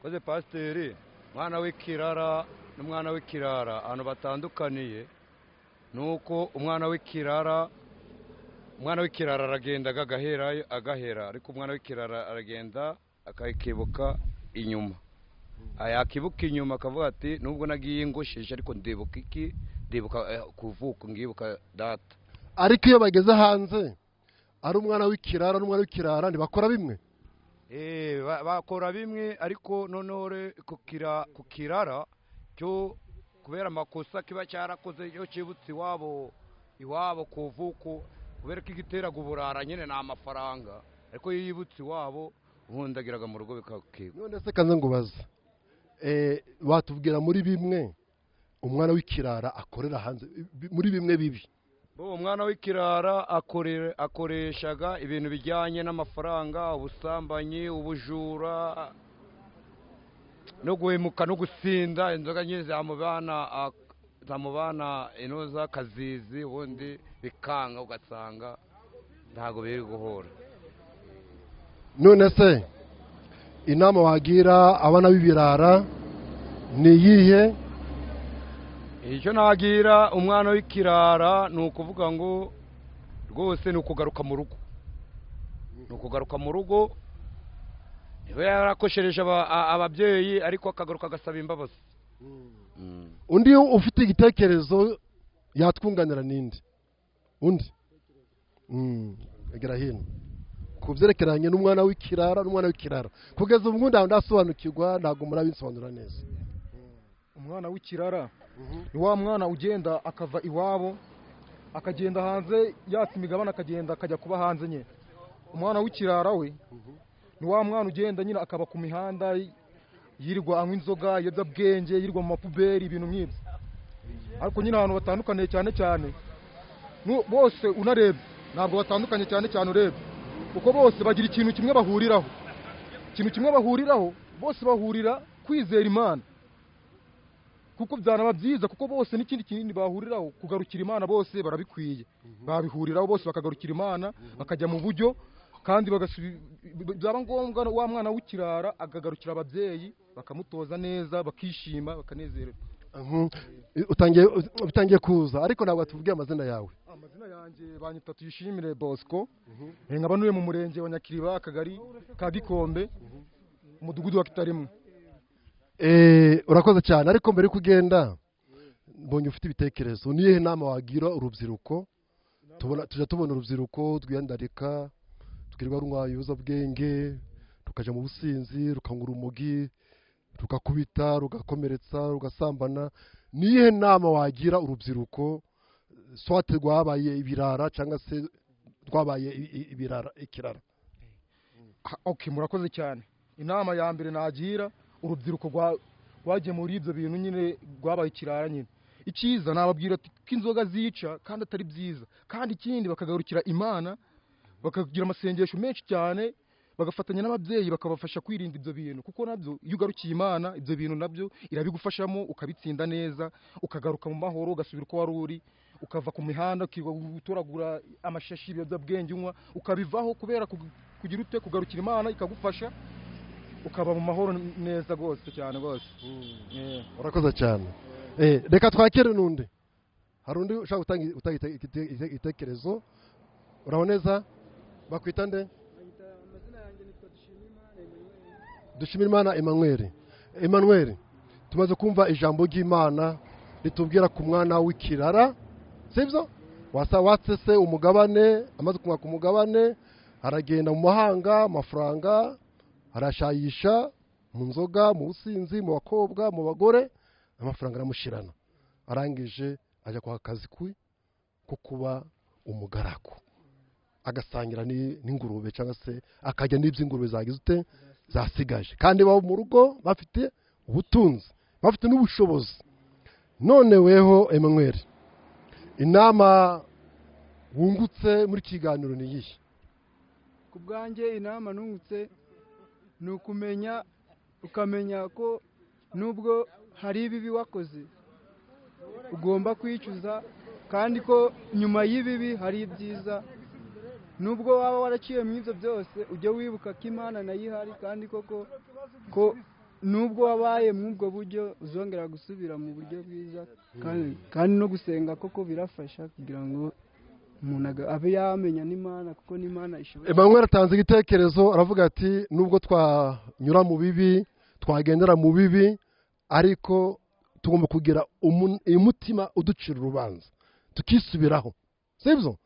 koze pasiteri mwana w'ikirara n'umwana w'ikirara ahantu batandukaniye nuko umwana w'ikirara aragenda agahera ariko umwana w'ikirara aragenda akakibuka inyuma ayakibuka inyuma akavuga ati nubwo nagiye ngosheje ariko ndibuka kuvuka ngibuka data. ariko iyo bageze hanze ari umwana w'ikirara n'umwana w'ikirara ntibakora bimwe. Bakora bimwe ariko nonore ku kirara cyo kubera amakosa kiba cyarakoze yo kibutse iwabo kuvuko kubera ko igiteraga uburara nyine na amafaranga ariko yibutse iwabo uhundagiraga mu rugo bikakiba. none se kanze ngubaza batubwira muri bimwe umwana w'ikirara akorera hanze muri bimwe bibi. Umwana w'ikirara akoreshaga ibintu bijyanye n'amafaranga, ubusambanyi, ubujura no guhemuka no gusinda inzoga nyine zamubana inoza kazizi ubundi bikanga ugasanga ntago biri guhora. none se inama wagira abana b'ibirara ni iyihe? icyo nagira umwana w'ikirara ni ukuvuga ngo rwose ni ukugaruka mu rugo niba yarakoshereje ababyeyi ariko akagaruka agasaba imbabazi. undi ufite igitekerezo yatwunganira n'indi undi egera hino ku byerekeranye n'umwana w'ikirara kugeza ubu ndasobanukirwa ntabwo murabisobanura neza. umwana w'ikirara ni wa mwana ugenda akava iwabo akagenda hanze yatse imigabane akagenda akajya kuba hanze nye. umwana w'ikirara we ni wa mwana ugenda nyine akaba ku mihanda yirirwa anywa inzoga ibiyobyabwenge yirirwa mu mapuberi ibintu nk'ibyo ariko nyine ahantu batandukaniye cyane bose unarebye ntabwo batandukanye cyane urebye kuko bose bagira ikintu kimwe bahuriraho bose bahurira kwizera Imana kuko byanaba byiza kuko bose n'ikindi kinini bahuriraho kugarukira Imana bose barabikwiye babihuriraho bose bakagarukira Imana bakajya mu buryo kandi byaba ngombwa wa mwana w'ikirara akagarukira ababyeyi bakamutoza neza bakishima bakanezererwa. utangiye kuza ariko ntabwo tuvugiye amazina yawe. amazina yanjye banyita Tuyishimire Bosco nkaba nuye mu murenge wa Nyakiriba akagari ka Gikombe umudugudu wa Kitarimo. urakoze cyane ariko mbere yo kugenda mbonye ufite ibitekerezo niyihe nama wagira urubyiruko tujya tubona urubyiruko twiyandarika twirirwa runywa ibiyobyabwenge rukajya mu businzi rukanywa urumogi rugakubita rugakomeretsa rugasambana niyihe nama wagira urubyiruko swate rwabaye ibirara cyangwa se rwabaye ikirara? murakoze cyane. inama ya mbere nagira urubyiruko rwagiye muri ibyo bintu nyine rwabaye ikirara nyine icyiza nababwira ati ko inzoga zica kandi atari byiza kandi ikindi bakagarukira Imana bakagira amasengesho menshi cyane bagafatanya n'ababyeyi bakabafasha kwirinda ibyo bintu kuko nabyo iyo ugarukiye Imana ibyo bintu nabyo irabigufashamo ukabitsinda neza ukagaruka mu mahoro ugasubira uko wari uri ukava ku mihanda utoragura amashashi ibiyobyabwenge unywa ukabivaho kubera kugira ute kugarukira Imana ikagufasha ukaba mu mahoro neza rwose cyane rwose. urakoze cyane. reka twakire n'undi hari undi ushaka gutanga igitekerezo uraho neza bakwita nde? amazina yanjye nitwa Dushimirimana Emmanuel tumaze kumva ijambo ry'Imana ritubwira ku mwana w'ikirara sibyo watse se umugabane amaze kumwaka umugabane aragenda mu mahanga amafaranga arashayisha mu nzoga mu businzi mu bakobwa mu bagore amafaranga aramushirana arangije ajya kwa kazi ko kuba umugaragu agasangira n'ingurube cyangwa se akajya n'iby'ingurube zagize ute zasigaje kandi baba mu rugo bafite ubutunzi bafite n'ubushobozi. none weho Emmanuel inama wungutse muri kiganiro ni yihe? ku bwanjye inama nungutse ni ukamenya ko nubwo hari ibibi wakoze ugomba kwicuza kandi ko nyuma y'ibibi hari ibyiza nubwo waba waraciye mu ibyo byose ujye wibuka ko Imana nayo ihari kandi koko ko nubwo wabaye muri ubwo buryo uzongera gusubira mu buryo bwiza kandi no gusenga koko birafasha kugira ngo umuntu abe yamenya n'Imana kuko n'Imana ishobora. Emmanuel atanze igitekerezo aravuga ati nubwo twanyura mu bibi twagendera mu bibi ariko tugomba kugira umutima uducira urubanza tukisubiraho sibyo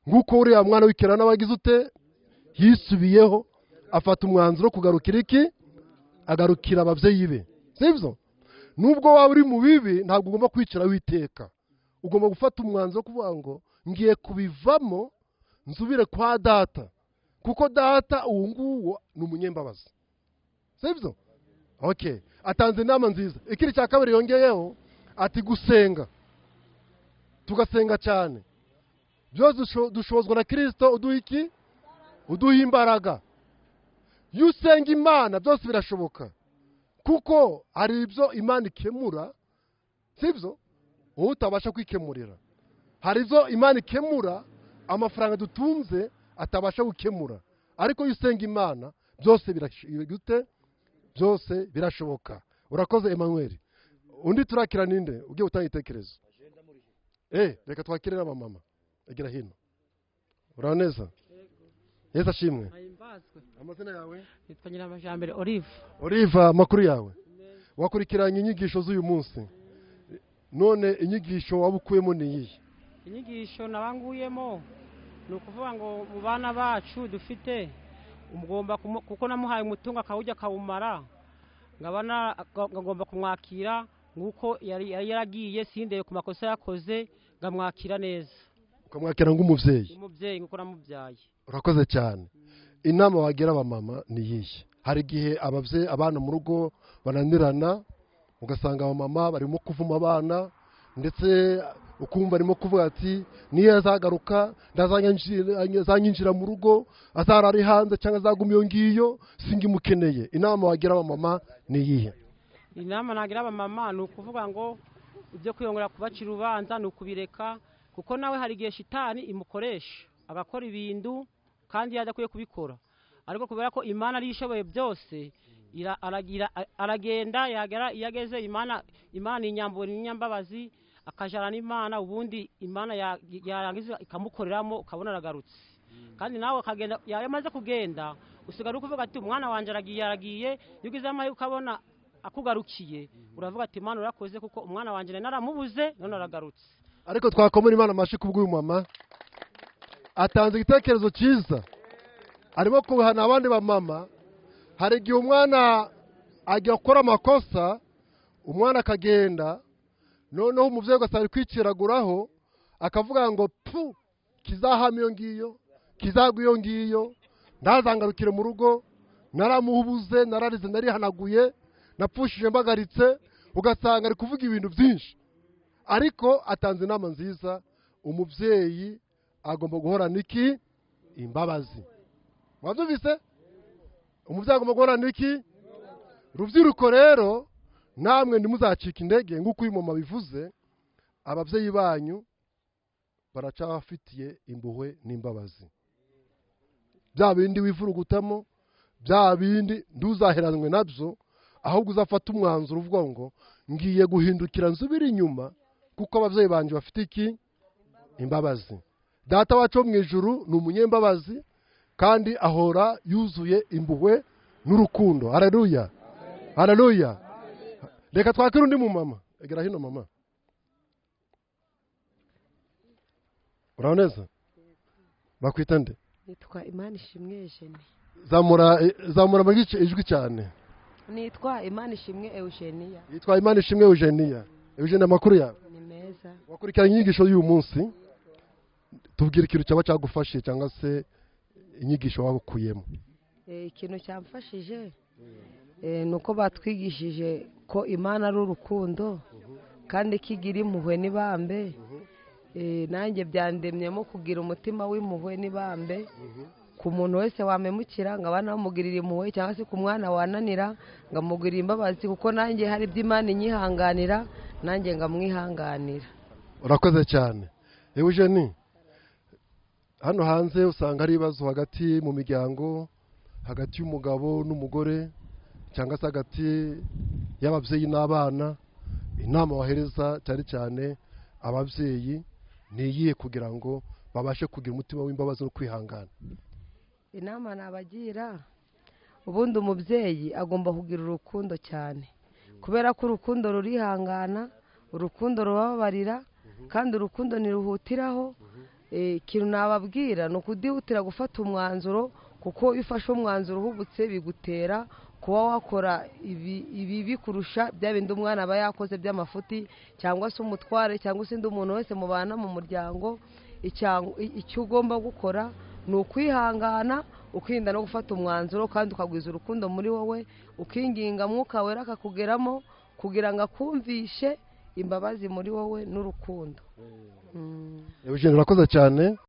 nguko uriya mwana w'ikirara n'abagize ute yisubiyeho afata umwanzuro kugarukira iki agarukira ababyeyi be sibyo nubwo waba uri mu bibi ntabwo ugomba kwicira witeka ugomba gufata umwanzuro kuvuga ngo ngiye kubivamo nzubire kwa data kuko data uwo nguwo ni umunyembabazi sibyo okay atanze inama nziza ikiri cya kabiri yongeyeho ati gusenga tugasenga cyane byose dushozwa na Kristo uduha iki uduha imbaraga iyo usenga Imana byose birashoboka kuko hari ibyo Imana ikemura sibyo wowe utabasha kwikemurira hari ibyo Imana ikemura amafaranga dutunze atabasha gukemura ariko iyo usenga Imana byose birashobora byose birashoboka urakoze Emmanuel undi turakira ninde ugiye utanga itekerezo reka twakire n'abamama egera hino uraneza Yesu ashimwe amazina yawe nitwa Nyiramajambere Olive amakuru yawe wakurikiranye inyigisho z'uyu munsi none inyigisho wabukuyemo ni iyi inyigisho nabanguyemo ni ukuvuga ngo mu bana bacu dufite umugomba kuko namuhaye umutungo akawujya akawumara ngomba kumwakira nguko yari yaragiye sindeye ku makosa yakoze ngamwakira neza ukamwakira nk'umubyeyi nguko namubyaye urakoze cyane inama wagira abamama ni iyihe hari igihe abana mu rugo bananirana ugasanga abamama barimo kuvuma abana ndetse ukumva arimo kuvuga ati niyo azagaruka azanyinjira mu rugo azara ari hanze cyangwa azaguma iyo ngiyo singimukeneye inama wagira abamama ni iyihe inama nagira abamama ni ukuvuga ngo ibyo kwiyongera kubacira urubanza ni ukubireka kuko nawe hari igihe shitani imukoresha agakora ibintu kandi yadakwiye kubikora ariko kubera ko Imana ari ishoboye byose aragenda iyo ageze Imana ni inyambura n'inyambabazi akajana n'Imana ubundi Imana yarangiza ikamukoreramo ukabona aragarutse kandi nawe akagenda yamaze kugenda usigara ukuvuga ati umwana wanje aragiye yugize amaye ukabona akugarukiye uravuga ati Imana urakoze kuko umwana wanje naramubuze none aragarutse ariko twakomera Imana amashi kubw'uyu mama atanze igitekerezo cyiza arimo kuhana abandi bamama hari igihe umwana ajya gukora amakosa umwana akagenda noneho umubyeyi ugasanga kwiciraguraho akavuga ngo kizahama iyo ngiyo kizagwa iyo ngiyo ntazangarukire mu rugo naramubuze nararize narihanaguye napfushije mbagaritse ugasanga ari kuvuga ibintu byinshi ariko atanze inama nziza umubyeyi agomba guhorana iki imbabazi wabyumvise umubyeyi agomba guhorana iki rubyiruko rero namwe ntimuzacika intege nk'uko uyu mama bivuze ababyeyi banyu baracabafitiye impuhwe n'imbabazi bya bindi wivurugutamo bya bindi ntuzaheranwe nabyo ahubwo uzafata umwanzuro uvuga ngo ngiye guhindukira nsubira inyuma kuko ababyeyi banjye bafite iki imbabazi data wacu wo mu ijuru ni umunyembabazi kandi ahora yuzuye impuhwe n'urukundo haleluya haleluya reka twakire undi mumama egera hino mama uraneza bakwita nde nitwa Imana ishimwe Eugenie zamura magice ijwi cyane nitwa Imana ishimwe Eugenia yitwa Imana ishimwe Eugenia amakuru yawe ni meza wakurikiranye inyigisho y'uyu munsi tubwire ikintu cyaba cyagufashije cyangwa se inyigisho wabukuyemo ikintu cyamfashije nuko batwigishije ko Imana ari urukundo kandi kigira impuhwe n'ibambe nanjye byandemyemo kugira umutima w'impuhwe n'ibambe ku muntu wese wamemukira ngo abana bamugirira impuhwe cyangwa se ku mwana wananira ngo amugirire imbabazi kuko nanjye hari ibyo Imana inyihanganira nanjye ngamwihanganira urakoze cyane Eugenie hano hanze usanga hari ibibazo hagati mu miryango hagati y'umugabo n'umugore cyangwa se hagati y'ababyeyi n'abana, inama wahereza cyane cyane ababyeyi ni iyihe kugira ngo babashe kugira umutima w'imbabazi no kwihangana? inama nabagira, ubundi umubyeyi agomba kugira urukundo cyane, kubera ko urukundo rurihangana, urukundo rubabarira, kandi urukundo ntiruhutiraho. Ikintu nababwira ni ukudihutira gufata umwanzuro, kuko iyo ufashe umwanzuro uhubutse bigutera kuba wakora ibi kurusha bya bindi umwana aba yakoze by'amafuti, cyangwa se umutware, cyangwa se undi muntu wese mubana mu muryango. Icyo ugomba gukora ni ukwihangana, ukirinda no gufata umwanzuro, kandi ukagwiza urukundo muri wowe, ukinginga Mwuka Wera akakugeramo kugira ngo akumvishe imbabazi muri wowe n'urukundo. Eugene, urakoze cyane.